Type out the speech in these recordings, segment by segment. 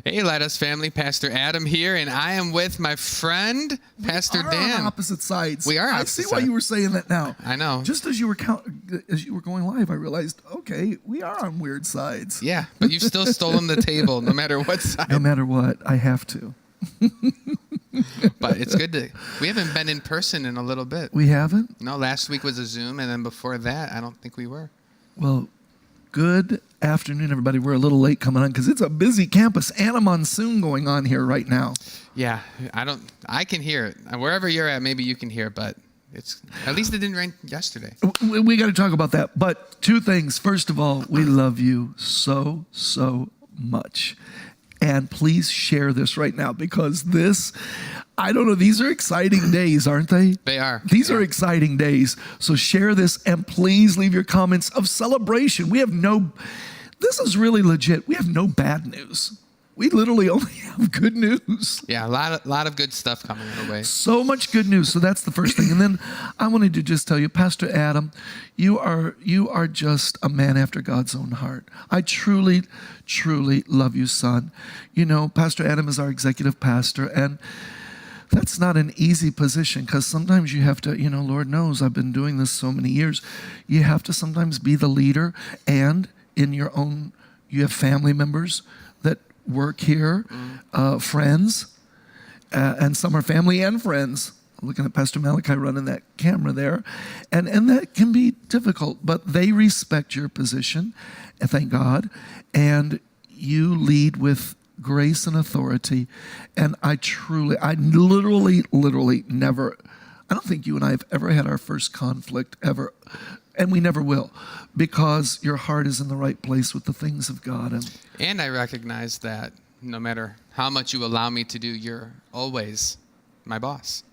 Hey, Let Us family, Pastor Adam here, and I am with my friend, Pastor Dan. On opposite sides. We are I opposite see why sides. you were saying that now. I know. Just as you were going live, I realized, okay, we are on weird sides. Yeah, but you've still stolen the table, no matter what side. No matter what, I have to. But it's good to. We haven't been in person in a little bit. We haven't? No, last week was a Zoom, and then before that, I don't think we were. Well, good afternoon, everybody. We're a little late coming on because it's a busy campus and a monsoon going on here right now. Yeah, I can hear it. Wherever you're at, maybe you can hear it, but at least it didn't rain yesterday. We got to talk about that. But two things. First of all, we love you so, so much. And please share this right now because I don't know, these are exciting days, aren't they? They are. These are exciting days. So share this and please leave your comments of celebration. This is really legit. We have no bad news. We literally only have good news. Yeah, a lot of good stuff coming our way. So much good news. So that's the first thing. And then I wanted to just tell you, Pastor Adam, you are just a man after God's own heart. I truly, truly love you, son. You know, Pastor Adam is our executive pastor, and that's not an easy position because sometimes you have to, Lord knows I've been doing this so many years. You have to sometimes be the leader, and you have family members that work here, friends, and some are family and friends. Looking at Pastor Malachi running that camera there. And that can be difficult, but they respect your position, and thank God, and you lead with grace and authority. And I literally never, I don't think you and I have ever had our first conflict ever, and we never will, because your heart is in the right place with the things of God. And I recognize that no matter how much you allow me to do, you're always my boss.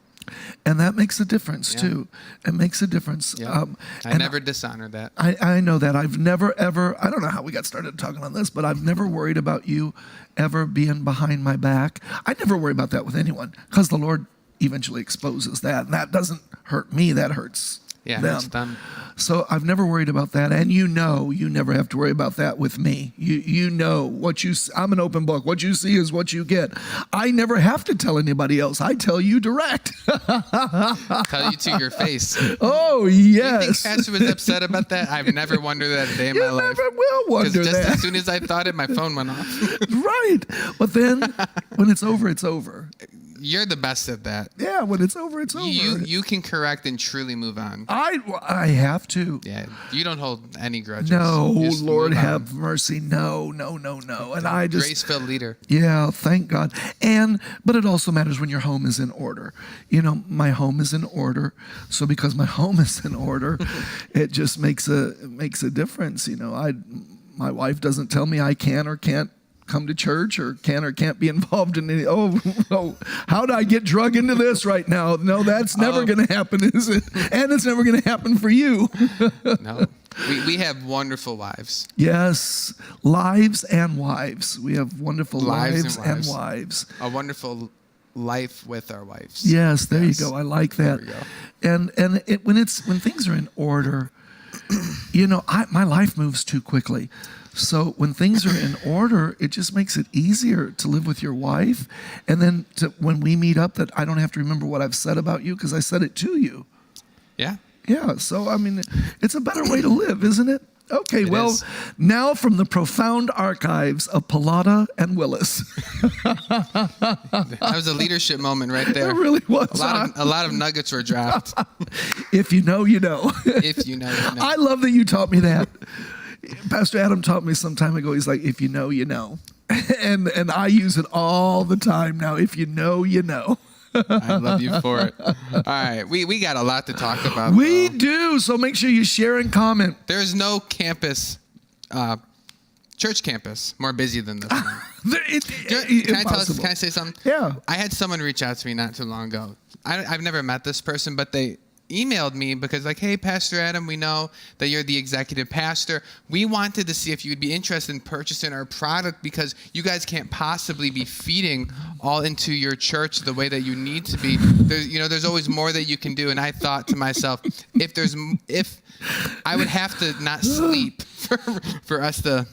And that makes a difference, too. It makes a difference. Yeah. I never dishonor that. I know that. I've never, ever, I don't know how we got started talking on this, but I've never worried about you ever being behind my back. I never worry about that with anyone because the Lord eventually exposes that. And that doesn't hurt me. That hurts them. Hurts them. So I've never worried about that. And you never have to worry about that with me. You know I'm an open book. What you see is what you get. I never have to tell anybody else. I tell you direct. Tell you to your face. Oh, yes. Do you think Pastor was upset about that? I've never wondered that a day in my life. You never will wonder just that. As soon as I thought it, my phone went off. Right. But then when it's over, it's over. You're the best at that. Yeah, when it's over, it's over. You can correct and truly move on. I have to. Yeah, you don't hold any grudges. No, Lord have mercy. No. And I just grace-filled leader. Yeah, thank God. But it also matters when your home is in order. My home is in order. So because my home is in order, it just makes a difference. My wife doesn't tell me I can or can't come to church or can't be involved in any, how do I get drug into this right now? No, that's never going to happen, is it? And it's never going to happen for you. No. We have wonderful wives. Yes, lives and wives. We have wonderful lives and wives. A wonderful life with our wives. Yes, there you go. I like that. There we go. And when things are in order, my life moves too quickly. So when things are in order, it just makes it easier to live with your wife. And then when we meet up, that I don't have to remember what I've said about you because I said it to you. Yeah. Yeah. So, it's a better way to live, isn't it? Okay. It is. Now from the profound archives of Pallotta and Willis. That was a leadership moment right there. It really was. A lot of nuggets were dropped. If you know, you know. If you know, you know. I love that you taught me that. Pastor Adam taught me some time ago. He's like, if you know, you know. And I use it all the time now. If you know, you know. I love you for it. All right. We got a lot to talk about. We do. So make sure you share and comment. There's no campus, church campus, more busy than this one. Can I say something? Yeah. I had someone reach out to me not too long ago. I've never met this person, but they emailed me because hey, Pastor Adam, we know that you're the executive pastor. We wanted to see if you would be interested in purchasing our product because you guys can't possibly be feeding all into your church the way that you need to be. There's always more that you can do. And I thought to myself, if I would have to not sleep for us to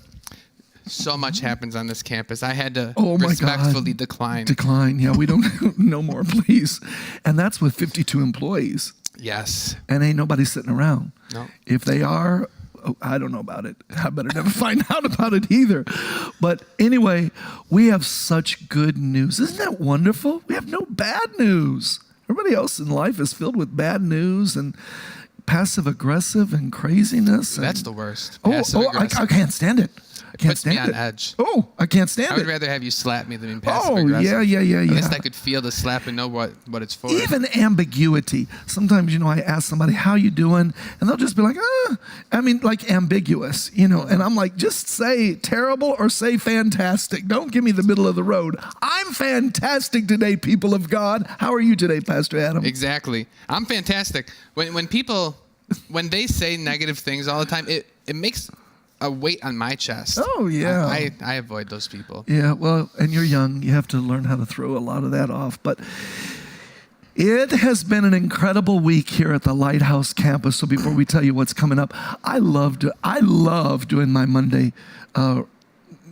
So much happens on this campus. I had to Oh my respectfully God. decline. Yeah, we don't, no more, please. And that's with 52 employees. Yes. And ain't nobody sitting around. No. If they are, oh, I don't know about it. I better never find out about it either. But anyway, we have such good news. Isn't that wonderful? We have no bad news. Everybody else in life is filled with bad news and passive aggressive and craziness. And, That's the worst. I can't stand it. I can't Puts me stand on it. edge. Oh, I can't stand I it. would rather have you slap me than be passive Oh, aggressive. yeah. At least I could feel the slap and know what it's for. Even ambiguity. Sometimes, I ask somebody, how you doing? And they'll just be like, like ambiguous, and I'm like, just say terrible or say fantastic. Don't give me the middle of the road. I'm fantastic today, people of God. How are you today, Pastor Adam? Exactly. I'm fantastic. When people, when they say negative things all the time, it makes a weight on my chest. Oh, yeah. I avoid those people. Yeah, well, and you're young. You have to learn how to throw a lot of that off. But it has been an incredible week here at the Lighthouse campus. So before we tell you what's coming up, I love doing my Monday,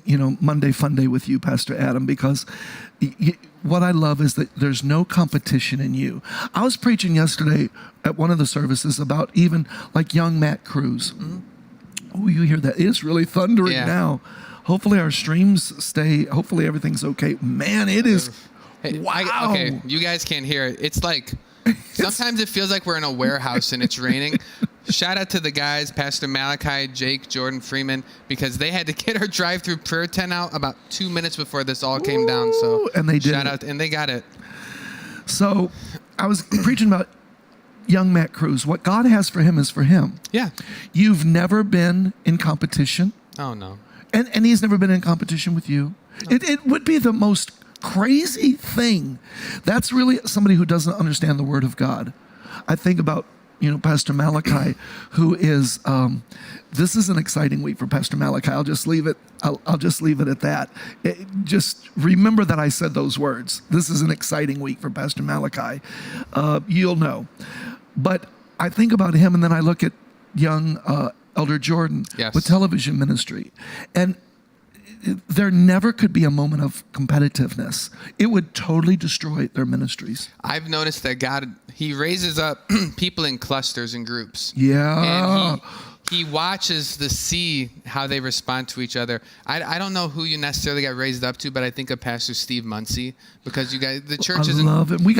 Monday Fun Day with you, Pastor Adam, because what I love is that there's no competition in you. I was preaching yesterday at one of the services about even like young Matt Cruz. Mm-hmm. Oh, you hear that? It's really thundering now. Hopefully our streams stay. Hopefully everything's okay. Man, it is. Hey, wow. Okay, you guys can't hear it. It's like, sometimes it feels like we're in a warehouse and it's raining. Shout out to the guys, Pastor Malachi, Jake, Jordan, Freeman, because they had to get our drive-through prayer tent out about 2 minutes before this all came down. So and they did. Shout out, and they got it. So I was preaching about young Matt Cruz. What God has for him is for him. Yeah. You've never been in competition. Oh, no. And he's never been in competition with you. No. It would be the most crazy thing. That's really somebody who doesn't understand the Word of God. I think about, Pastor Malachi, who is, this is an exciting week for Pastor Malachi. I'll just leave it at that. Just remember that I said those words. This is an exciting week for Pastor Malachi. You'll know. But I think about him, and then I look at young Elder Jordan with television ministry. And there never could be a moment of competitiveness. It would totally destroy their ministries. I've noticed that God, he raises up people in clusters and groups. Yeah. And he watches to see how they respond to each other. I don't know who you necessarily got raised up to, but I think of Pastor Steve Muncie, because you guys, the church isn't. I love it. We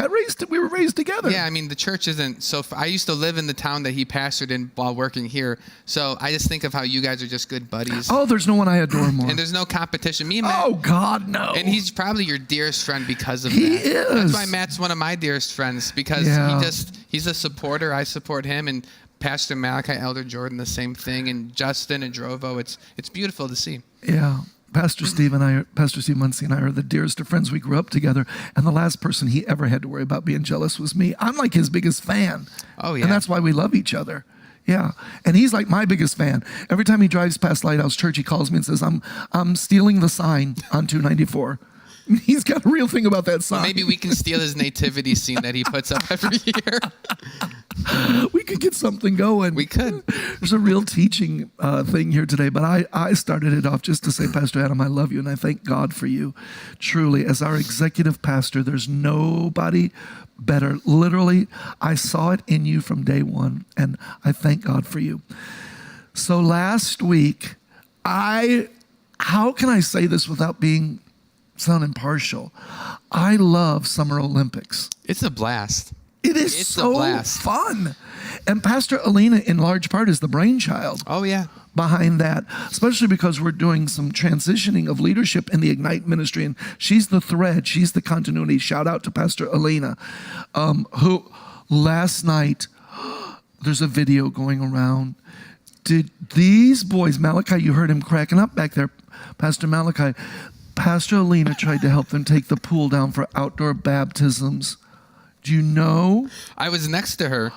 were raised together. Yeah, I mean, the church isn't so. I used to live in the town that he pastored in while working here, so I just think of how you guys are just good buddies. Oh, there's no one I adore more. And there's no competition. Me and Matt. Oh God, no. And he's probably your dearest friend because of that. He is. That's why Matt's one of my dearest friends, because he's a supporter. I support him, and Pastor Malachi, Elder Jordan, the same thing, and Justin and Drovo. It's beautiful to see. Yeah. Pastor Steve Muncie and I are the dearest of friends. We grew up together, and the last person he ever had to worry about being jealous was me. I'm like his biggest fan. Oh, yeah. And that's why we love each other. Yeah. And he's like my biggest fan. Every time he drives past Lighthouse Church, he calls me and says, I'm stealing the sign on 294. He's got a real thing about that sign. Well, maybe we can steal his nativity scene that he puts up every year. We could get something going. We could. There's a real teaching thing here today, but I started it off just to say, Pastor Adam, I love you, and I thank God for you. Truly, as our executive pastor, there's nobody better. Literally, I saw it in you from day one, and I thank God for you. So last week, how can I say this without sound impartial? I love Summer Olympics. It's a blast. It's so fun. And Pastor Alina, in large part, is the brainchild. Oh, yeah. Behind that, especially because we're doing some transitioning of leadership in the Ignite ministry, and she's the thread, she's the continuity. Shout out to Pastor Alina, who last night, there's a video going around. Did these boys, Malachi, you heard him cracking up back there, Pastor Malachi, Pastor Alina tried to help them take the pool down for outdoor baptisms. Do you know? I was next to her.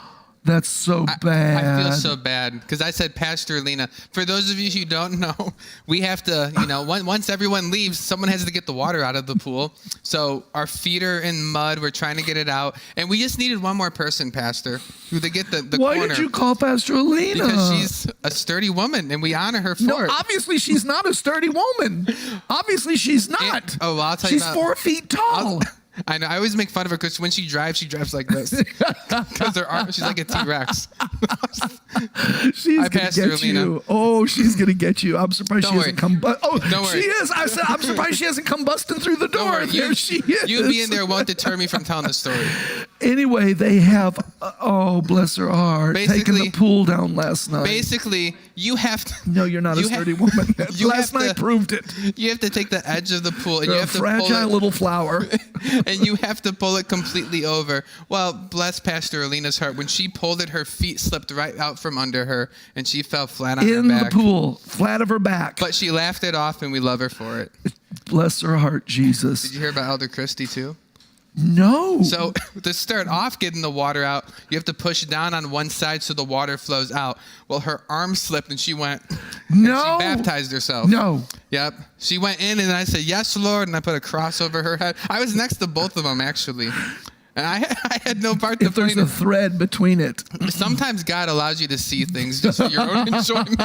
That's so bad. I feel so bad because I said Pastor Alina. For those of you who don't know, we have to, once everyone leaves, someone has to get the water out of the pool. So our feet are in mud. We're trying to get it out. And we just needed one more person, Pastor, who to get the Why corner. did you call Pastor Alina? Because she's a sturdy woman and we honor her for it. Obviously she's not a sturdy woman. Obviously she's not. I'll tell you She's 4 feet tall. I know. I always make fun of her because when she drives like this. Because her arm, she's like a T-Rex. She's going to get you. Oh, she's going to get you. I'm surprised she hasn't come. She is. I said, I'm surprised she hasn't come busting through the door. There she is. You being there won't deter me from telling the story. Anyway, they have, bless her heart, taken the pool down last night. Basically, you have to. No, you're not a sturdy woman. Last night proved it. You have to take the edge of the pool and You're you have a to fragile pull it, little flower. and you have to pull it completely over. Well, bless Pastor Alina's heart. When she pulled it, her feet slipped right out from under her, and she fell flat on her back. In the pool, flat of her back. But she laughed it off, and we love her for it. Bless her heart, Jesus. Did you hear about Elder Christie, too? No. So to start off getting the water out, you have to push down on one side so the water flows out. Well, her arm slipped and she went. No. And she baptized herself. No. Yep. She went in and I said, "Yes, Lord," and I put a cross over her head. I was next to both of them, actually. And I had no part to play. If there's a thread between it. Sometimes God allows you to see things just for your own enjoyment.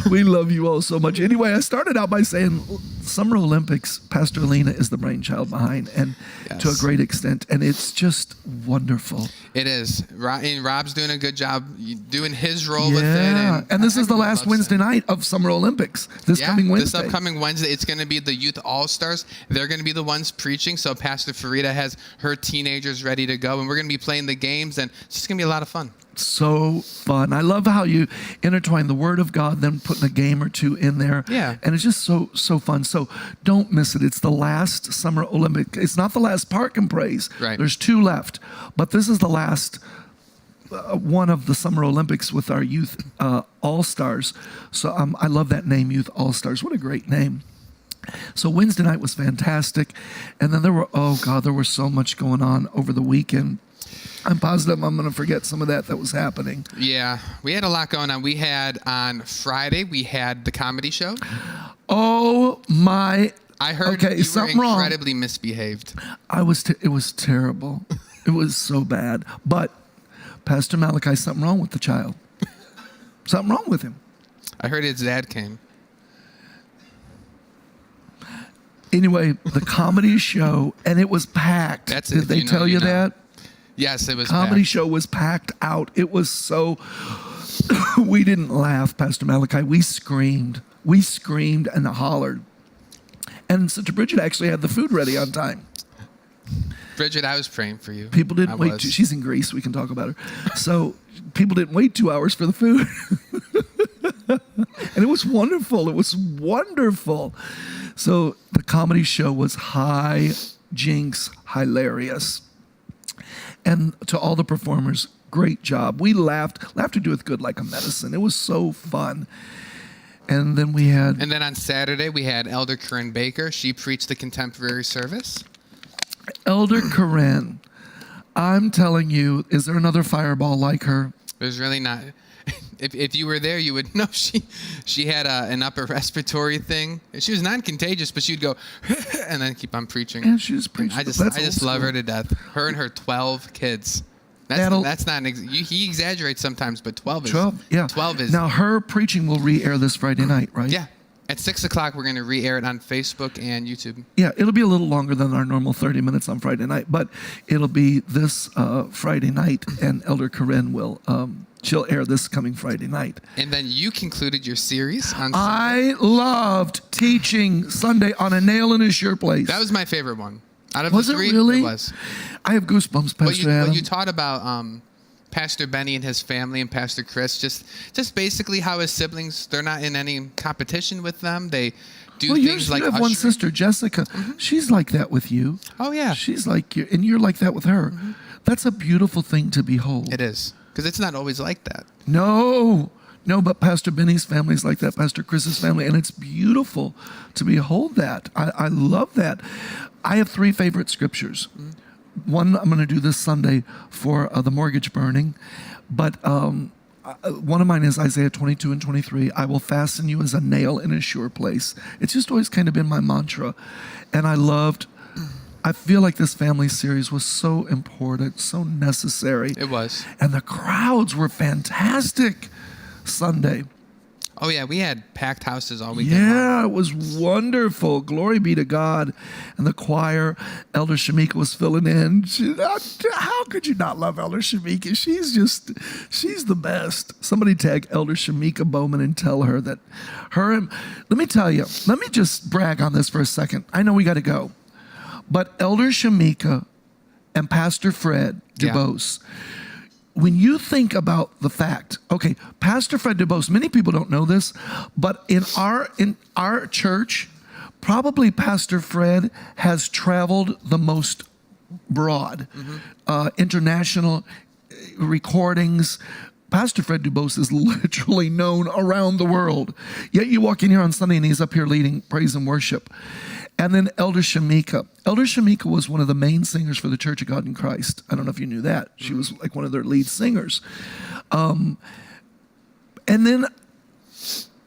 We love you all so much. Anyway, I started out by saying Summer Olympics, Pastor Alina is the brainchild behind, and to a great extent, and it's just wonderful. It is. And Rob's doing a good job doing his role with it. And this is the last Wednesday night of Summer Olympics. This coming Wednesday. This upcoming Wednesday, it's going to be the Youth All-Stars. They're going to be the ones preaching, so Pastor Farida has her teenagers ready to go, and we're going to be playing the games, and it's just going to be a lot of fun. So fun. I love how you intertwine the Word of God, then putting a game or two in there. Yeah. And it's just so fun. So don't miss it. It's the last Summer Olympic. It's not the last Park and Praise. Right. There's 2 left. But this is the last one of the Summer Olympics with our Youth All-Stars. So I love that name, Youth All-Stars. What a great name. So Wednesday night was fantastic. And then there was so much going on over the weekend. I'm positive I'm going to forget some of that was happening. Yeah, we had a lot going on. We had on Friday, we had the comedy show. Oh my. I heard you were incredibly misbehaved. It was terrible. It was so bad. But Pastor Malachi, something wrong with the child. Something wrong with him. I heard his dad came. Anyway, the comedy show, and it was packed. That's Did they tell you that? Yes, it was comedy packed. show was packed out. It was so. We didn't laugh, Pastor Malachi. We screamed. We screamed and hollered. And Sister Bridget actually had the food ready on time. Bridget, I was praying for you. People didn't wait. She's in Greece. We can talk about her. So people didn't wait 2 hours for the food. And it was wonderful. It was wonderful. So the comedy show was high jinks, hilarious. And to all the performers, great job. We laughed. Laughter doeth good like a medicine. It was so fun. And then we had... And then on Saturday, we had Elder Corinne Baker. She preached the contemporary service. Elder Corinne, I'm telling you, is there another fireball like her? There's really not. If you were there, you would know she had an upper respiratory thing. She was non-contagious, but she'd go and then keep on preaching. And she just preached. I just love her to death. Her and her 12 kids. That's not he exaggerates sometimes, but 12 is 12. Yeah, 12 is. Now her preaching will re-air this Friday night, right? Yeah. At 6 o'clock, we're going to re-air it on Facebook and YouTube. Yeah, it'll be a little longer than our normal 30 minutes on Friday night, but it'll be this Friday night, and Elder Corinne will she'll air this coming Friday night. And then you concluded your series on Sunday. I loved teaching Sunday on a nail in a sure place. That was my favorite one. Out of was the 3, it really? It was. I have goosebumps, Pastor Adam. What you taught about Pastor Benny and his family and Pastor Chris, just basically how his siblings, they're not in any competition with them. They do things like you have one sister, Jessica. Mm-hmm. She's like that with you. Oh, yeah. She's like you, and you're like that with her. Mm-hmm. That's a beautiful thing to behold. It is, because it's not always like that. No, but Pastor Benny's family is like that, Pastor Chris's family, and it's beautiful to behold that. I love that. I have 3 favorite scriptures. Mm-hmm. one I'm going to do this Sunday for the mortgage burning, but one of mine is Isaiah 22 and 23. I will fasten you as a nail in a sure place. It's just always kind of been my mantra. And I feel like this family series was so important, so necessary. It was. And the crowds were fantastic Sunday. Oh, yeah, we had packed houses all weekend. Yeah, it was wonderful. Glory be to God. And the choir, Elder Shamika was filling in. How could you not love Elder Shamika? She's the best. Somebody tag Elder Shamika Bowman and tell her that let me tell you, let me just brag on this for a second. I know we got to go. But Elder Shamika and Pastor Fred DuBose, when you think about the fact, okay, Pastor Fred DuBose, many people don't know this, but in our church, probably Pastor Fred has traveled the most broad, international recordings. Pastor Fred DuBose is literally known around the world. Yet you walk in here on Sunday and he's up here leading praise and worship. And then Elder Shamika. Elder Shamika was one of the main singers for the Church of God in Christ. I don't know if you knew that. She was like one of their lead singers. And then,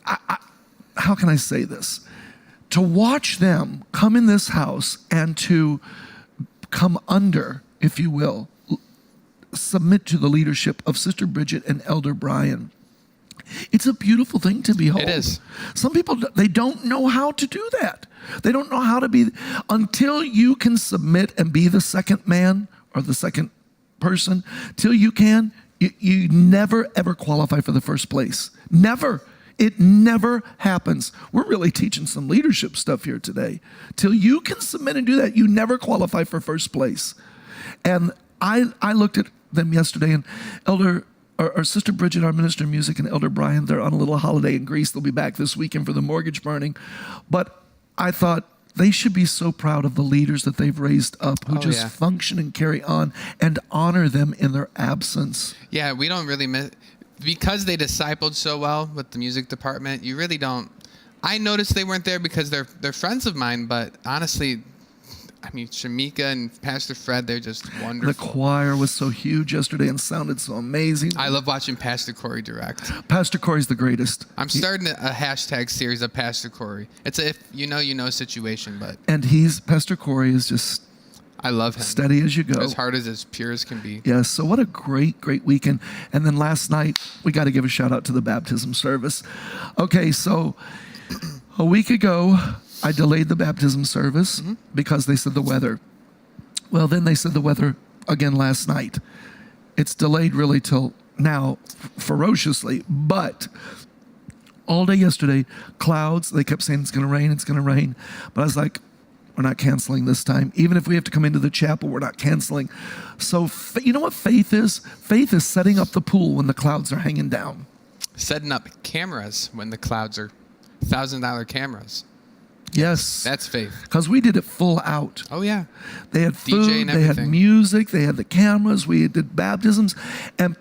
how can I say this? To watch them come in this house and to come under, if you will, submit to the leadership of Sister Bridget and Elder Brian. It's a beautiful thing to behold. It is. Some people, they don't know how to do that. They don't know how to be, until you can submit and be the second man or the second person, till you can, you never ever qualify for the first place. Never. It never happens. We're really teaching some leadership stuff here today. Till you can submit and do that, you never qualify for first place. And I looked at them yesterday, and our Sister Bridget, our minister of music, and Elder Brian, they're on a little holiday in Greece. They'll be back this weekend for the mortgage burning. But I thought they should be so proud of the leaders that they've raised up who function and carry on and honor them in their absence. Yeah, we don't really miss, because they discipled so well with the music department, you really don't. I noticed they weren't there because they're friends of mine, but honestly, I mean, Shamika and Pastor Fred, they're just wonderful. The choir was so huge yesterday and sounded so amazing. I love watching Pastor Corey direct. Pastor Corey's the greatest. I'm starting a hashtag series of Pastor Corey. It's a if you know situation, but. And Pastor Corey is just. I love him. Steady as you go. As hard as pure as can be. Yes, so what a great weekend. And then last night, we got to give a shout out to the baptism service. Okay, so a week ago, I delayed the baptism service because they said the weather. Well, then they said the weather again last night. It's delayed really till now, ferociously. But all day yesterday, clouds, they kept saying it's going to rain. But I was like, we're not canceling this time. Even if we have to come into the chapel, we're not canceling. So you know what faith is? Faith is setting up the pool when the clouds are hanging down. Setting up cameras when the clouds are $1,000 cameras. Yes. That's faith. Because we did it full out. Oh, yeah. They had food, they had music, they had the cameras, we did baptisms. And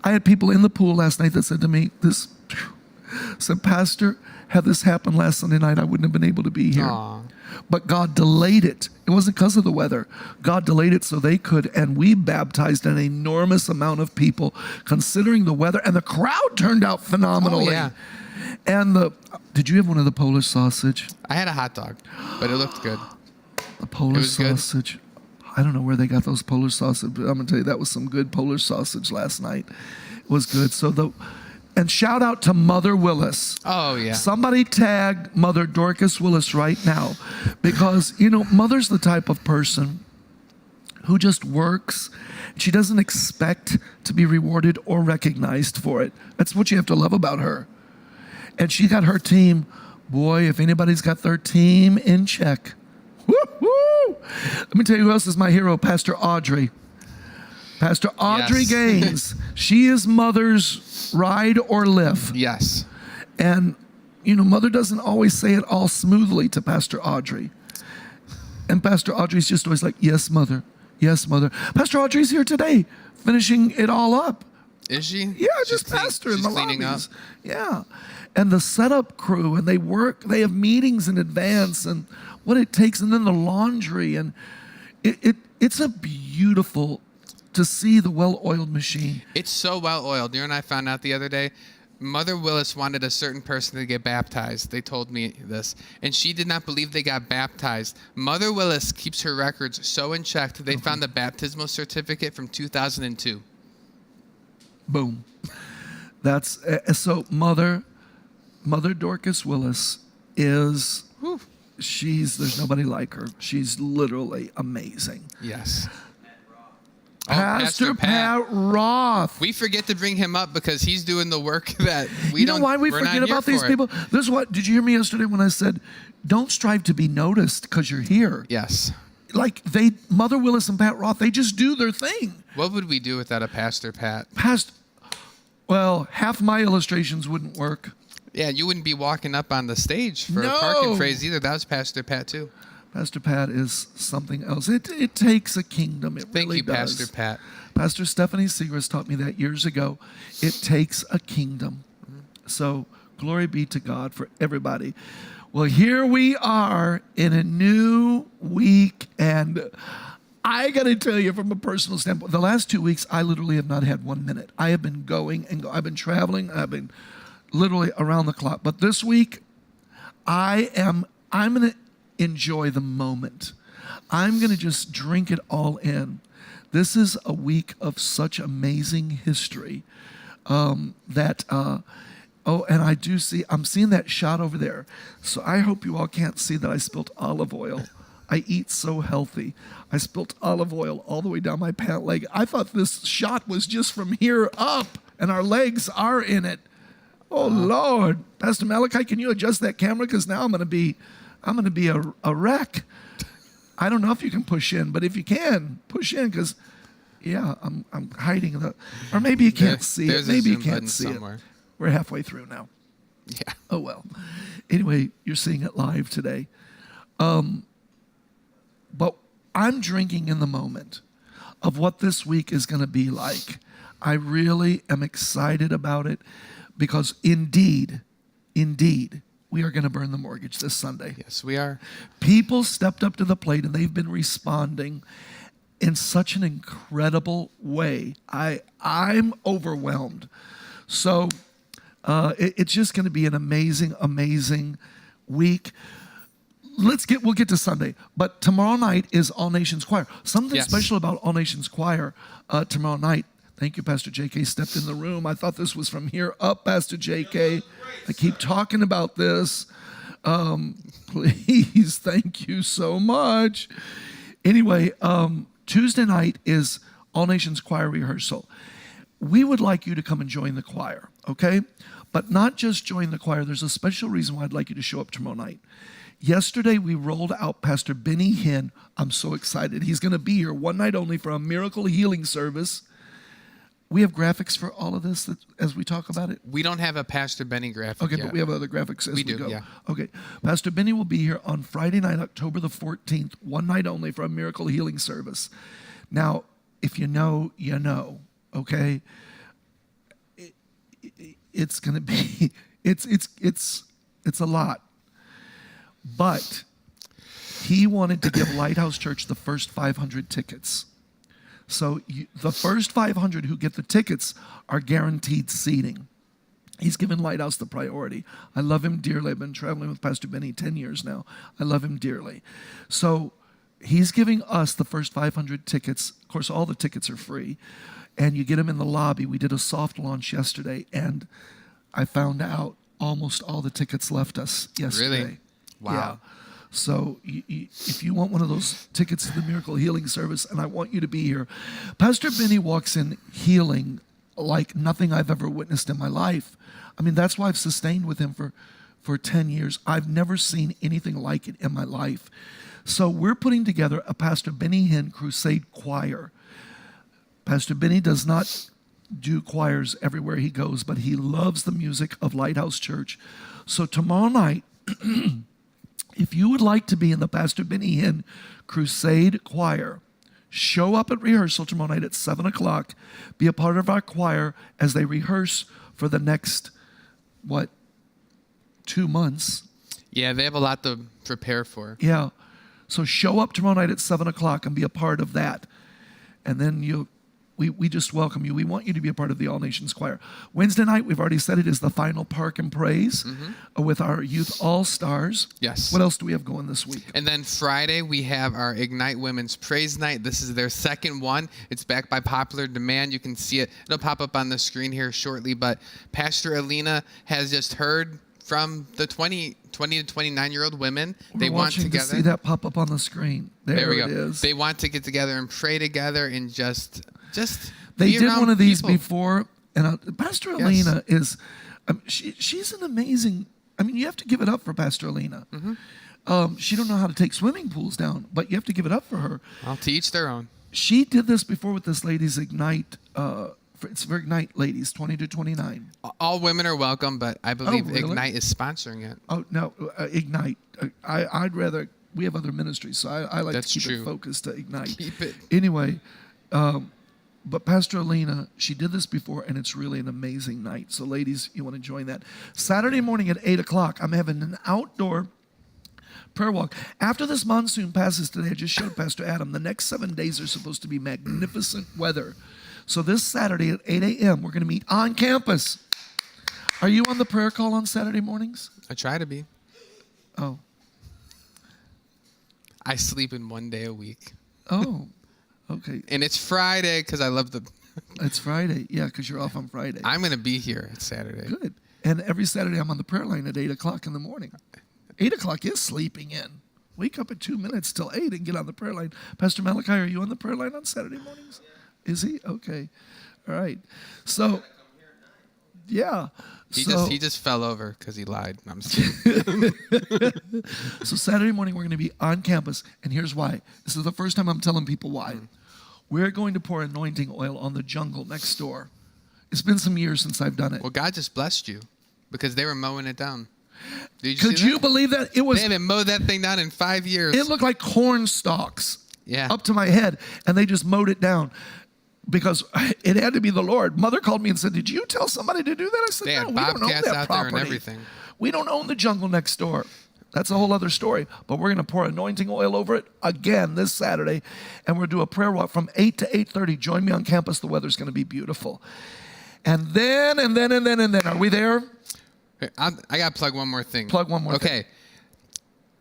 I had people in the pool last night that said to me, said, Pastor, had this happened last Sunday night, I wouldn't have been able to be here. Aww. But God delayed it. It wasn't because of the weather. God delayed it so they could, and we baptized an enormous amount of people considering the weather, and the crowd turned out phenomenally. Oh, yeah. And did you have one of the Polish sausage? I had a hot dog, but it looked good. The Polish sausage. Good. I don't know where they got those Polish sausage, but I'm going to tell you, that was some good Polish sausage last night. It was good. And shout out to Mother Willis. Oh, yeah. Somebody tag Mother Dorcas Willis right now. Because, Mother's the type of person who just works. She doesn't expect to be rewarded or recognized for it. That's what you have to love about her. And she got her team. Boy, if anybody's got their team in check. Woo-hoo! Let me tell you who else is my hero, Pastor Audrey. Pastor Audrey Gaines. She is Mother's ride or live. Yes. And, Mother doesn't always say it all smoothly to Pastor Audrey. And Pastor Audrey's just always like, yes, Mother. Yes, Mother. Pastor Audrey's here today, finishing it all up. Is she? Yeah, just pastor in the lobbies. Yeah. And the setup crew, and they have meetings in advance and what it takes, and then the laundry, and it It's a beautiful to see the well-oiled machine. It's so well oiled. You know, and I found out the other day, Mother Willis wanted a certain person to get baptized. They told me this, and she did not believe they got baptized. Mother Willis keeps her records so in check. They found the baptismal certificate from 2002. Boom. That's so. Mother Dorcas Willis is. Whew. There's nobody like her. She's literally amazing. Yes. Pastor Pat Roth. We forget to bring him up because he's doing the work that we You don't. know why we we're forget not here about these for it. people? This is what, did you hear me yesterday when I said, don't strive to be noticed because you're here? Yes. Like Mother Willis and Pat Roth, they just do their thing. What would we do without a Pastor Pat? Well, half my illustrations wouldn't work. Yeah, you wouldn't be walking up on the stage for No. a parking phrase either. That was Pastor Pat too. Pastor Pat is something else. It takes a kingdom. It Thank really you, does. Pastor Pat. Pastor Stephanie Segrist taught me that years ago. It takes a kingdom. So glory be to God for everybody. Well, here we are in a new week, and I got to tell you from a personal standpoint, the last 2 weeks, I literally have not had 1 minute. I have been going and I've been traveling. I've been literally around the clock. But this week, I'm going to enjoy the moment. I'm going to just drink it all in. This is a week of such amazing history and I do see, I'm seeing that shot over there. So I hope you all can't see that I spilt olive oil. I eat so healthy. I spilt olive oil all the way down my pant leg. I thought this shot was just from here up, and our legs are in it. Oh, Lord. Pastor Malachi, can you adjust that camera? Because now I'm going to be a wreck. I don't know if you can push in, but if you can, push in, because, yeah, I'm hiding or maybe you can't see it. Maybe you can't see it. We're halfway through now. Yeah. Oh, well. Anyway, you're seeing it live today. But I'm drinking in the moment of what this week is going to be like. I really am excited about it because indeed, we are going to burn the mortgage this Sunday. Yes, we are. People stepped up to the plate and they've been responding in such an incredible way. I'm overwhelmed. So it's just going to be an amazing, amazing week. We'll get to Sunday, but tomorrow night is All Nations Choir. Something special about All Nations Choir tomorrow night. Thank you, Pastor JK stepped in the room. I thought this was from here up, Pastor JK. I keep talking about this. Please, thank you so much. Anyway, Tuesday night is All Nations Choir rehearsal. We would like you to come and join the choir, okay? But not just join the choir. There's a special reason why I'd like you to show up tomorrow night. Yesterday, we rolled out Pastor Benny Hinn. I'm so excited. He's going to be here one night only for a miracle healing service. We have graphics for all of this as we talk about it. We don't have a Pastor Benny graphic Okay, yet. but we have other graphics as we go. Yeah. Okay, Pastor Benny will be here on Friday night, October the 14th, one night only for a miracle healing service. Now, if you know, you know, okay? It's going to be, it's a lot. But he wanted to give Lighthouse Church the first 500 tickets. So the first 500 who get the tickets are guaranteed seating. He's given Lighthouse the priority. I love him dearly. I've been traveling with Pastor Benny 10 years now. I love him dearly. So he's giving us the first 500 tickets. Of course, all the tickets are free. And you get them in the lobby. We did a soft launch yesterday, and I found out almost all the tickets left us yesterday. Really? Wow. Yeah. So if you want one of those tickets to the Miracle Healing Service, and I want you to be here, Pastor Benny walks in healing like nothing I've ever witnessed in my life. I mean, that's why I've sustained with him for 10 years. I've never seen anything like it in my life. So we're putting together a Pastor Benny Hinn Crusade Choir. Pastor Benny does not do choirs everywhere he goes, but he loves the music of Lighthouse Church. So tomorrow night, if you would like to be in the Pastor Benny Hinn Crusade Choir, show up at rehearsal tomorrow night at 7 o'clock. Be a part of our choir as they rehearse for the next, 2 months? Yeah, they have a lot to prepare for. Yeah. So show up tomorrow night at 7 o'clock and be a part of that. And then we just welcome you. We want you to be a part of the All Nations Choir. Wednesday night, we've already said it, is the final Park and Praise with our Youth All-Stars. Yes. What else do we have going this week? And then Friday, we have our Ignite Women's Praise Night. This is their second one. It's backed by popular demand. You can see it. It'll pop up on the screen here shortly. But Pastor Alina has just heard from the 20 to 29-year-old women. They want together. To see that pop up on the screen. There we go. It is. They want to get together and pray together and just they be did around one of these people. before, and Pastor Alina is she's an amazing. I mean, you have to give it up for Pastor Alina. She don't know how to take swimming pools down, but you have to give it up for her. Well, to each their own. She did this before with this ladies Ignite. It's for Ignite ladies, 20 to 29. All women are welcome, but I believe really? Ignite is sponsoring it. Oh no, Ignite. I'd rather. We have other ministries, so I like That's to keep true. it focused to Ignite. Keep it. Anyway, but Pastor Alina, she did this before, and it's really an amazing night. So ladies, you want to join that. Saturday morning at 8 o'clock, I'm having an outdoor prayer walk. After this monsoon passes today, I just showed Pastor Adam, the next 7 days are supposed to be magnificent weather. So this Saturday at 8 a.m., we're going to meet on campus. Are you on the prayer call on Saturday mornings? I try to be. Oh. I sleep in 1 day a week. Oh, okay. And it's Friday because I love the... It's Friday. Yeah, because you're off on Friday. I'm going to be here. It's Saturday. Good. And every Saturday I'm on the prayer line at 8 o'clock in the morning. 8 o'clock is sleeping in. Wake up at 2 minutes till 8 and get on the prayer line. Pastor Malachi, are you on the prayer line on Saturday mornings? Is he? Okay. All right. So, yeah. He just fell over because he lied. I'm just kidding. So Saturday morning we're going to be on campus, and here's why. This is the first time I'm telling people why. We're going to pour anointing oil on the jungle next door. It's been some years since I've done it. Well, God just blessed you because they were mowing it down. Could you believe that? It was. They haven't mowed that thing down in 5 years. It looked like corn stalks. Yeah. Up to my head, and they just mowed it down. Because it had to be the Lord. Mother called me and said, "Did you tell somebody to do that?" I said, They "No, had we don't own bobcats that out there property. and everything. We don't own the jungle next door." That's a whole other story. But we're going to pour anointing oil over it again this Saturday, and we're going to do a prayer walk from 8 to 8:30. Join me on campus. The weather's going to be beautiful. And then, are we there? I got to plug one more thing. Plug one more thing. Okay.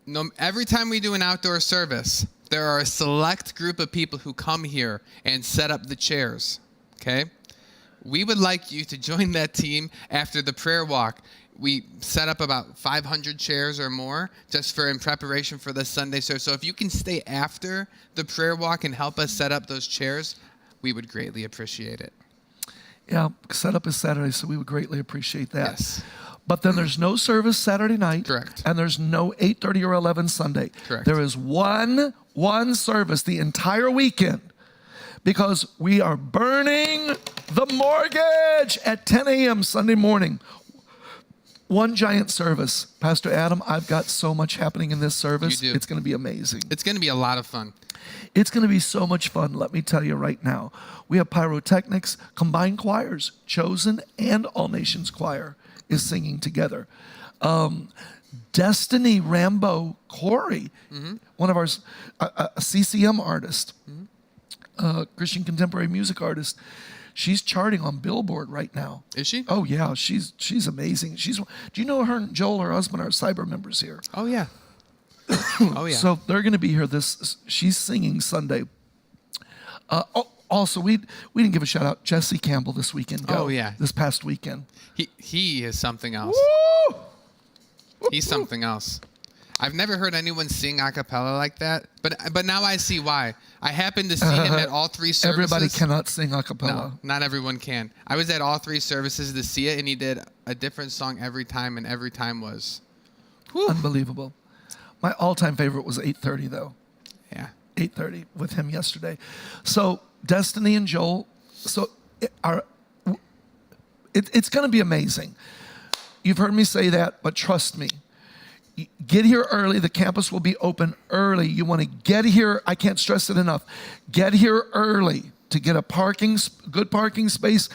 No, every time we do an outdoor service, there are a select group of people who come here and set up the chairs. Okay? We would like you to join that team after the prayer walk. We set up about 500 chairs or more just in preparation for this Sunday service. So if you can stay after the prayer walk and help us set up those chairs, we would greatly appreciate it. Yeah, setup is Saturday, so we would greatly appreciate that. Yes. But then there's no service Saturday night. Correct. And there's no 8:30 or 11 Sunday. Correct. There is one service the entire weekend because we are burning the mortgage at 10 a.m. Sunday morning. One giant service. Pastor Adam, I've got so much happening in this service. You do. It's going to be amazing. It's going to be a lot of fun. It's going to be so much fun, let me tell you right now. We have pyrotechnics, combined choirs, Chosen and All Nations Choir is singing together. Destiny Rambo Corey, one of our a CCM artist, Christian contemporary music artist. She's charting on Billboard right now. Is she? Oh yeah, she's amazing. Do you know her and Joel, her husband, are cyber members here? Oh, yeah. Oh, yeah. So they're going to be here. She's singing Sunday. Also, we didn't give a shout out. Jesse Campbell this weekend. Oh, yeah. This past weekend. He is something else. Woo! He's something else. I've never heard anyone sing a cappella like that, but now I see why. I happened to see him at all three services. Everybody cannot sing a cappella. No, not everyone can. I was at all three services to see it, and he did a different song every time, and every time was whew. Unbelievable. My all-time favorite was 8:30 though. Yeah. 8:30 with him yesterday. So Destiny and Joel. So it's going to be amazing. You've heard me say that, but trust me. Get here early. The campus will be open early. You want to get here. I can't stress it enough. Get here early to get a good parking space.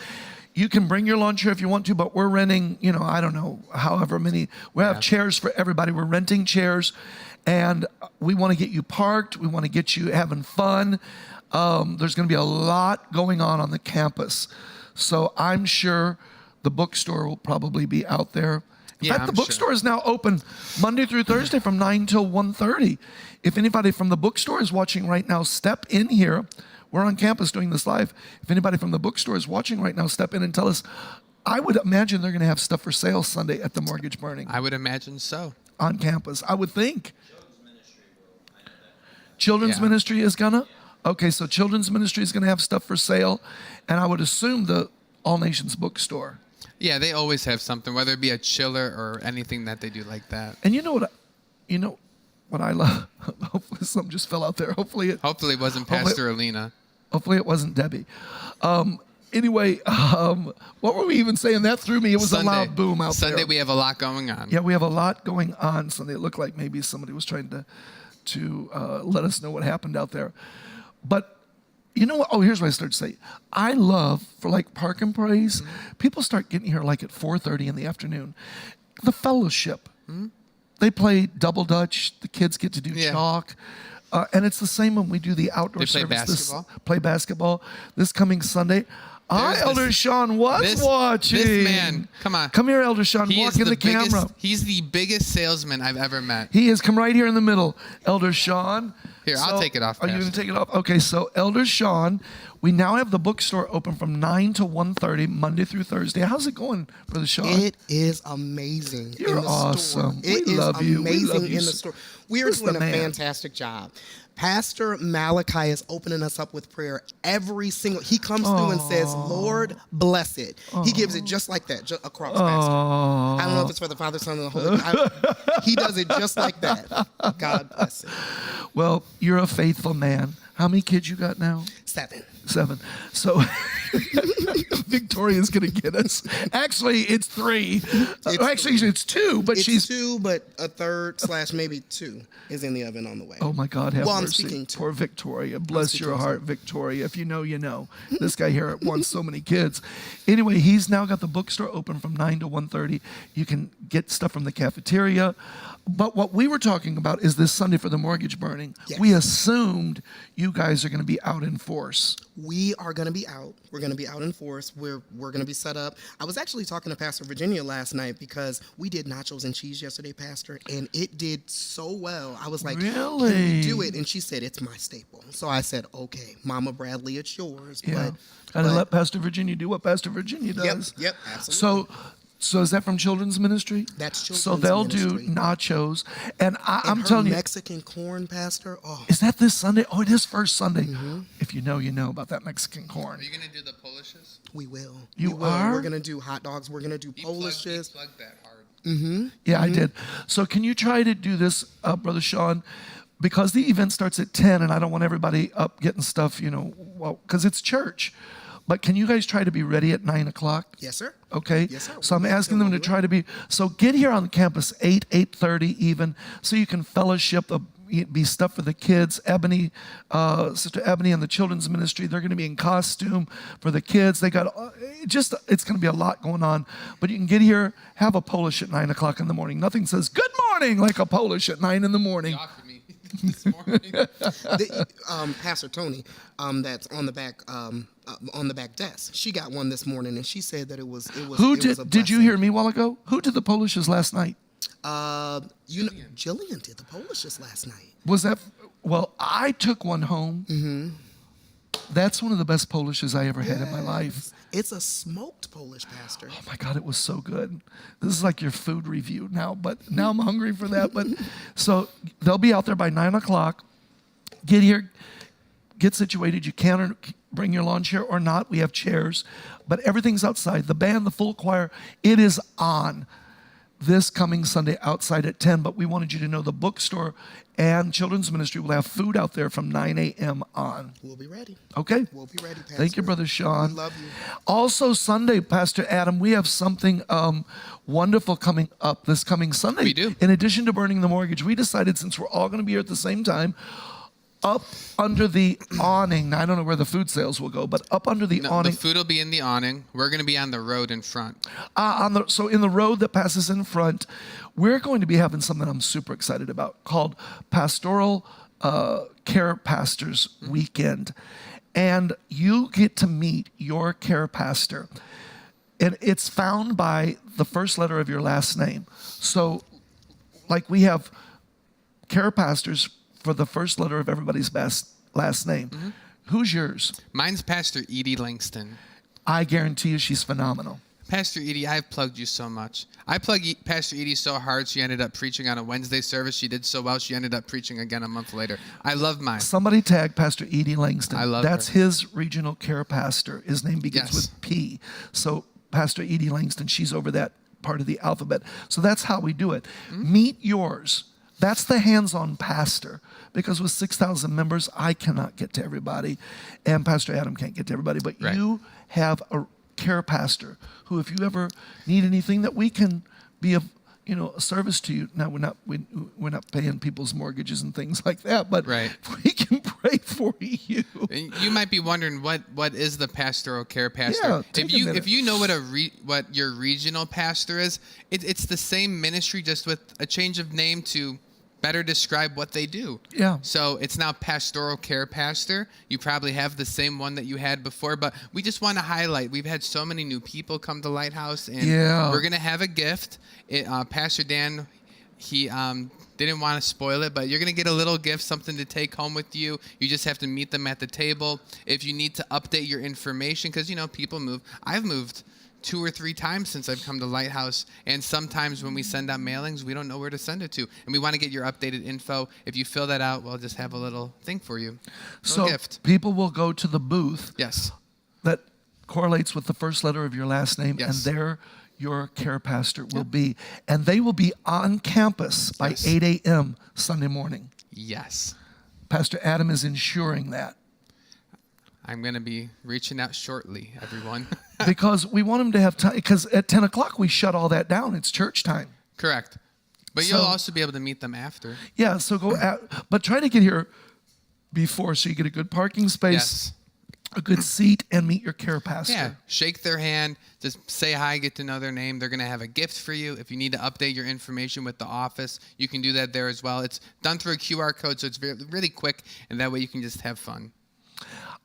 You can bring your lawn chair if you want to, but we're renting, I don't know, however many. We have chairs for everybody. We're renting chairs. And we want to get you parked. We want to get you having fun. There's going to be a lot going on the campus. So I'm sure the bookstore will probably be out there. In fact, the bookstore is now open Monday through Thursday from 9 till 1:30. If anybody from the bookstore is watching right now, step in here. We're on campus doing this live. If anybody from the bookstore is watching right now, step in and tell us. I would imagine they're going to have stuff for sale Sunday at the mortgage burning. I would imagine so. On campus, I would think. Children's ministry is gonna? Okay, so children's ministry is gonna have stuff for sale, and I would assume the All Nations bookstore. Yeah, they always have something, whether it be a chiller or anything that they do like that. And you know what I love? Hopefully something just fell out there. Hopefully it wasn't Pastor Alina. Hopefully it wasn't Debbie. Anyway, what were we even saying? That threw me. It was Sunday. A loud boom out there. Sunday we have a lot going on. Yeah, we have a lot going on Sunday. It looked like maybe somebody was trying to let us know what happened out there. But you know what? Oh, here's what I started to say. I love, for like Park and Praise, people start getting here like at 4:30 in the afternoon. The fellowship. They play double dutch. The kids get to do chalk. And it's the same when we do the outdoor service. Play basketball. This coming Sunday. Elder Sean was watching. This man, come on. Come here, Elder Sean. Walk in the camera. He's the biggest salesman I've ever met. He is. Come right here in the middle, Elder Sean. Here, I'll take it off. Are you going to take it off? Okay, so Elder Sean, we now have the bookstore open from 9 to 1:30, Monday through Thursday. How's it going, Brother Sean? It is amazing. You're in the awesome. Store. We love you. Amazing We love you. in the store. We are doing a fantastic job. Pastor Malachi is opening us up with prayer every single. He comes through and says, "Lord, bless it." He gives it just like that, just across. Pastor. I don't know if it's for the Father, Son, and the Holy Ghost. He does it just like that. God bless it. Well, you're a faithful man. How many kids you got now? 7. So Victoria's going to get us. Actually, it's 3. It's 2, but it's 2, but a third / maybe 2 is in the oven on the way. Oh my God, have mercy. I'm speaking to. Poor Victoria. Bless your heart, Victoria. If you know, you know. This guy here wants so many kids. Anyway, he's now got the bookstore open from 9 to 1:30. You can get stuff from the cafeteria. But what we were talking about is this Sunday for the mortgage burning. Yes. We assumed you guys are going to be out in force. We are going to be out. We're going to be out in force. We're going to be set up. I was actually talking to Pastor Virginia last night because we did nachos and cheese yesterday, Pastor, and it did so well. I was like, really? Can we do it? And she said, it's my staple. So I said, okay, Mama Bradley, it's yours. Yeah. Gotta let Pastor Virginia do what Pastor Virginia does. Yep, absolutely. So is that from children's ministry? That's children's ministry. So they'll ministry. Do nachos. And I'm telling you. Mexican corn, Pastor. Oh. Is that this Sunday? Oh, it is first Sunday. Mm-hmm. If you know, you know about that Mexican corn. Are you going to do the Polishes? We will. You are? We're going to do hot dogs. We're going to do Polishes. You plugged that hard. Mm-hmm. Yeah, I did. So can you try to do this, Brother Sean? Because the event starts at 10 and I don't want everybody up getting stuff, because it's church. But can you guys try to be ready at 9 o'clock? Yes, sir. Okay. Yes, sir. So I'm asking them to try to be. So get here on campus 8:30 even, so you can fellowship. Be stuff for the kids. Ebony, Sister Ebony, and the children's ministry. They're going to be in costume for the kids. They got it's going to be a lot going on. But you can get here, have a Polish at 9 o'clock in the morning. Nothing says good morning like a Polish at 9 in the morning. This morning. Pastor Tony, that's on the back desk. She got one this morning, and she said that it was. Who did you hear me a while ago? Who did the Polishes last night? Jillian did the Polishes last night. Was that? Well, I took one home. Mm-hmm. That's one of the best Polishes I ever had in my life. It's a smoked Polish, Pastor. Oh my God, it was so good. This is like your food review now, but now I'm hungry for that. But so they'll be out there by 9 o'clock. Get here, get situated. You can bring your lawn chair or not. We have chairs, but everything's outside. The band, the full choir, it is on this coming Sunday outside at 10. But we wanted you to know the bookstore and children's ministry will have food out there from 9 a.m. on. We'll be ready. Okay. We'll be ready, Pastor. Thank you, Brother Sean. We love you. Also Sunday, Pastor Adam, we have something wonderful coming up this coming Sunday. We do. In addition to burning the mortgage, we decided since we're all going to be here at the same time, up under the awning. Now, I don't know where the food sales will go, but up under the No, awning. the food will be in the awning. We're going to be on the road in front. So in the road that passes in front, we're going to be having something I'm super excited about called Pastoral Care Pastors Weekend. And you get to meet your care pastor. And it's found by the first letter of your last name. So, like, we have care pastors for the first letter of everybody's last name. Mm-hmm. Who's yours? Mine's Pastor Edie Langston. I guarantee you she's phenomenal. Pastor Edie, I've plugged you so much. I plugged Pastor Edie so hard, she ended up preaching on a Wednesday service. She did so well, she ended up preaching again a month later. I love mine. Somebody tag Pastor Edie Langston. I love That's her. His regional care pastor. His name begins with P. So Pastor Edie Langston, she's over that part of the alphabet. So that's how we do it. Mm-hmm. Meet yours. That's the hands-on pastor. Because with 6,000 members, I cannot get to everybody. And Pastor Adam can't get to everybody. But you have a care pastor who, if you ever need anything that we can be of, a service to you. Now, we're not paying people's mortgages and things like that, but we can pray for you. You might be wondering what is the pastoral care pastor? Yeah, if you know what your regional pastor is, it's the same ministry, just with a change of name to better describe what they do. Yeah. So it's now Pastoral Care Pastor. You probably have the same one that you had before, but we just want to highlight, we've had so many new people come to Lighthouse, and we're going to have a gift. Pastor Dan, he didn't want to spoil it, but you're going to get a little gift, something to take home with you. You just have to meet them at the table. If you need to update your information, because, people move. I've moved 2 or 3 times since I've come to Lighthouse, and sometimes when we send out mailings, we don't know where to send it to, and we want to get your updated info. If you fill that out, we'll just have a little thing for you. Gift. People will go to the booth that correlates with the first letter of your last name, and there your care pastor will be, and they will be on campus by 8 a.m. Sunday morning. Yes. Pastor Adam is ensuring that. I'm going to be reaching out shortly, everyone. Because we want them to have time, because at 10 o'clock we shut all that down. It's church time. Correct. But you'll also be able to meet them after. Yeah, so but try to get here before so you get a good parking space, a good seat, and meet your care pastor. Yeah, shake their hand, just say hi, get to know their name. They're going to have a gift for you. If you need to update your information with the office, you can do that there as well. It's done through a QR code, so it's really quick, and that way you can just have fun.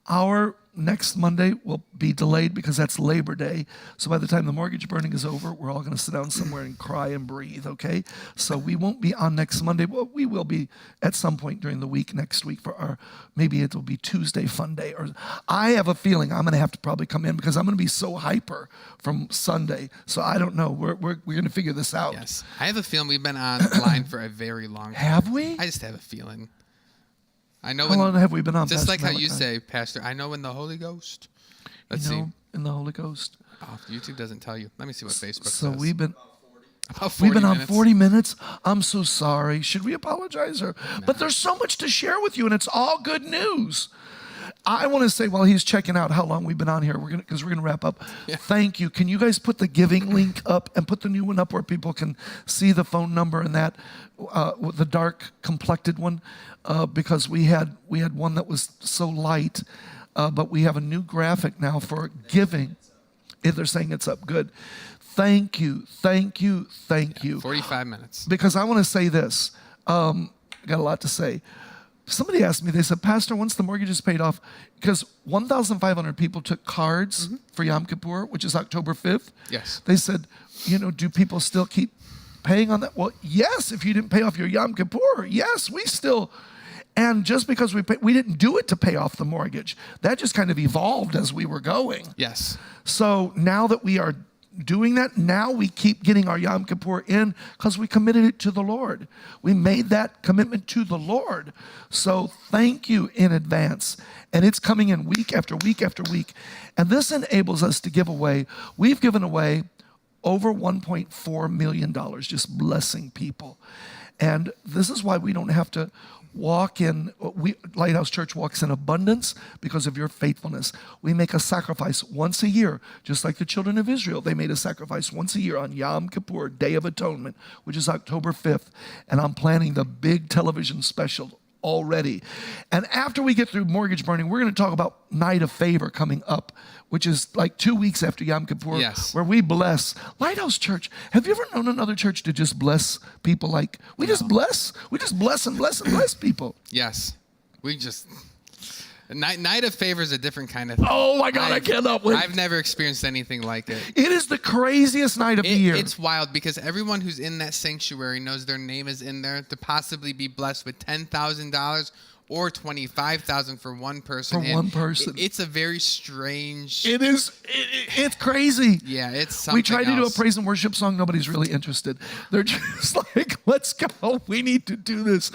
Our next Monday will be delayed because that's Labor Day. So by the time the mortgage burning is over, we're all going to sit down somewhere and cry and breathe, okay? So we won't be on next Monday. Well, we will be at some point during the week next week for maybe it will be Tuesday FunDAY. Or I have a feeling I'm going to have to probably come in because I'm going to be so hyper from Sunday. So I don't know. We're going to figure this out. Yes. I have a feeling we've been online for a very long time. Have we? I just have a feeling. I know. How long have we been on? Just Pastor like how Malachi? you say, Pastor, I know when the Holy Ghost. Let's see. In the Holy Ghost. Oh, YouTube doesn't tell you. Let me see what Facebook says. So we've been about 40 on minutes. 40 minutes. I'm so sorry. Should we apologize? But there's so much to share with you, and it's all good news. I want to say while he's checking out how long we've been on here, because we're gonna wrap up. Yeah. Thank you. Can you guys put the giving link up and put the new one up where people can see the phone number and that with the dark complected one? Because we had one that was so light, but we have a new graphic now for giving. If they're saying it's up, good. Thank you. 45 minutes. Because I want to say this. I got a lot to say. Somebody asked me, they said, Pastor, once the mortgage is paid off, because 1,500 people took cards for Yom Kippur, which is October 5th. Yes. They said, do people still keep paying on that? Well, yes, if you didn't pay off your Yom Kippur, yes, we still. And just because we didn't do it to pay off the mortgage. That just kind of evolved as we were going. Yes. So now that we are doing that, now we keep getting our Yom Kippur in because we committed it to the Lord. We made that commitment to the Lord. So thank you in advance. And it's coming in week after week after week. And this enables us to give away. We've given away over $1.4 million just blessing people. And this is why we don't have to Lighthouse Church walks in abundance because of your faithfulness. We make a sacrifice once a year, just like the children of Israel. They made a sacrifice once a year on Yom Kippur, Day of Atonement, which is October 5th. And I'm planning the big television special already. And after we get through mortgage burning, we're going to talk about Night of Favor coming up, which is like 2 weeks after Yom Kippur, Yes. where we bless. Lighthouse Church, have you ever known another church to just bless people like, we just bless and bless and bless people? Yes. We just... Night of Favor is a different kind of thing. Oh my God, I cannot wait. I've never experienced anything like it. It is the craziest night of the year. It's wild because everyone who's in that sanctuary knows their name is in there to possibly be blessed with $10,000 or $25,000 for one person. For one person. It's a very strange... It is. It's crazy. Yeah, it's something We tried to do a else. praise and worship song. Nobody's really interested. They're just like, let's go. We need to do this.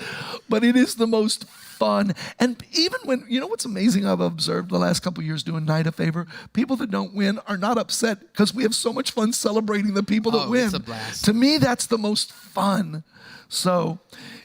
But it is the most fun. And even when, you know what's amazing I've observed the last couple of years doing Night of Favor? People that don't win are not upset because we have so much fun celebrating the people that win. It's a blast. To me, that's the most fun. So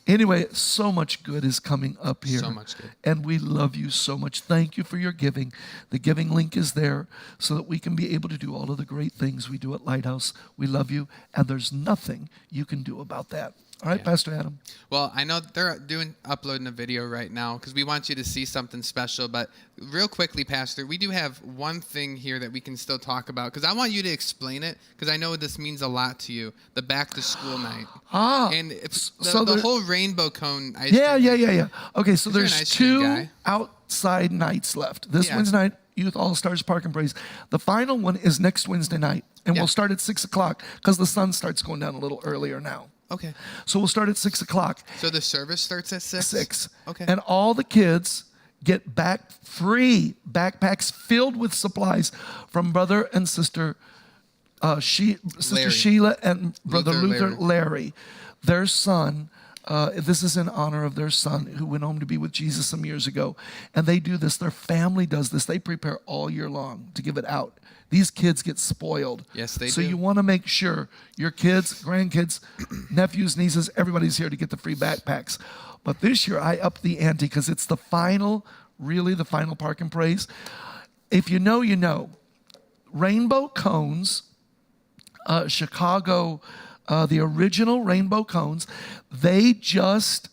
anyway, so much good is coming up here. So much good. And we love you so much. Thank you for your giving. The giving link is there so that we can be able to do all of the great things we do at Lighthouse. We love you, and there's nothing you can do about that. All right, Yeah. Pastor Adam. Well, I know they're uploading a video right now because we want you to see something special. But real quickly, Pastor, we do have one thing here that we can still talk about because I want you to explain it because I know this means a lot to you. The back to school night. And the whole rainbow cone ice Yeah. cream. Okay, so You're an there's ice cream 2 guy. outside nights left. This Yeah. Wednesday night, Youth All-Stars Park and Praise. The final one is next Wednesday night, and Yeah. we'll start at 6 o'clock because the sun starts going down a little earlier now. Okay. So we'll start at 6 o'clock. So the service starts at 6? 6. Okay. And all the kids get free backpacks filled with supplies from brother and sister, Sister Larry. Sheila and brother Luther Luther Larry. Their son, this is in honor of their son who went home to be with Jesus some years ago. And they do this. Their family does this. They prepare all year long to give it out. These kids get spoiled. Yes, they so do. you want to make sure your kids, grandkids, nephews, nieces, everybody's here to get the free backpacks. But this year I upped the ante because it's the final, really the final Park and Praise. If you know, you know. Rainbow cones, Chicago, the original rainbow cones, they just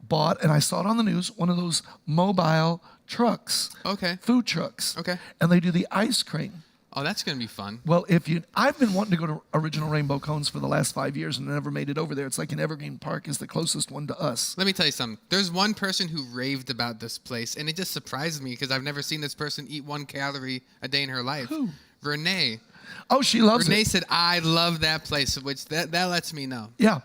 bought, and I saw it on the news, one of those mobile trucks. Okay. Food trucks. Okay. And they do the ice cream. Oh, that's going to be fun. Well, I've been wanting to go to original rainbow cones for the last 5 years and never made it over there. It's like in Evergreen Park is the closest one to us. Let me tell you something. There's one person who raved about this place, and it just surprised me because I've never seen this person eat 1 calorie a day in her life. Who? Renee. Oh, she loves Renee it. said, I love that place, which that lets me know. Yeah.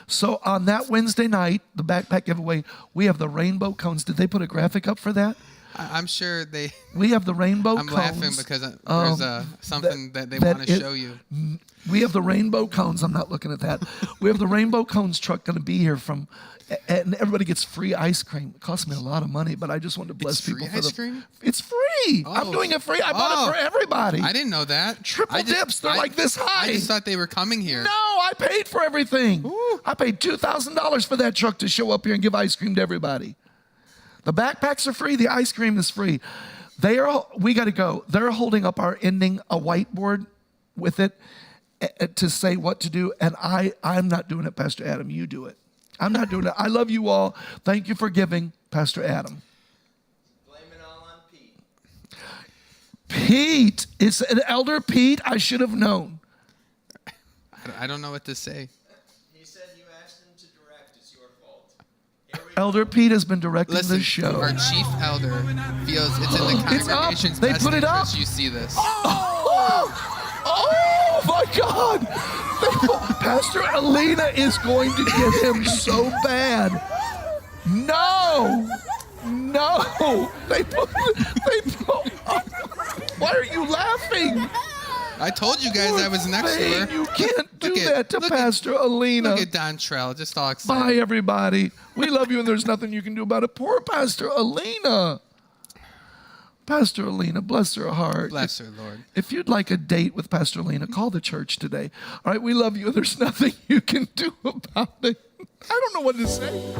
So on that Wednesday night, the backpack giveaway, we have the rainbow cones. Did they put a graphic up for that? I'm sure they... We have the rainbow I'm cones. laughing because there's something that they want to show you. We have the rainbow cones. I'm not looking at that. We have the rainbow cones truck going to be here and everybody gets free ice cream. It costs me a lot of money, but I just wanted to bless It's free people for ice cream? It's free. Oh. I'm doing it free. I bought it for everybody. I didn't know that. Triple dips. They're like this high. I just thought they were coming here. No, I paid for everything. Ooh. I paid $2,000 for that truck to show up here and give ice cream to everybody. The backpacks are free. The ice cream is free. We got to go. They're holding up our ending, a whiteboard with it to say what to do. And I'm not doing it, Pastor Adam. You do it. I'm not doing it. I love you all. Thank you for giving, Pastor Adam. Blame it all on Pete. Pete. It's an Elder Pete. I should have known. I don't know what to say. He said you asked him to direct. It's your fault. Here we go. Elder Pete has been directing Listen, this show. our chief elder feels it's in the It's up. congregation's They best put it up. interest you see this. Oh my God! Pastor Alina is going to get him so bad. No! Why are you laughing? I told you guys I was next to her. You can't do Look at- that to look at- Pastor Alina. Look at Don Trell, just all excited. Bye, everybody. We love you, and there's nothing you can do about it. Poor Pastor Alina. Pastor Alina, bless her heart. Bless her, Lord. If you'd like a date with Pastor Alina, call the church today. All right, we love you, and there's nothing you can do about it. I don't know what to say.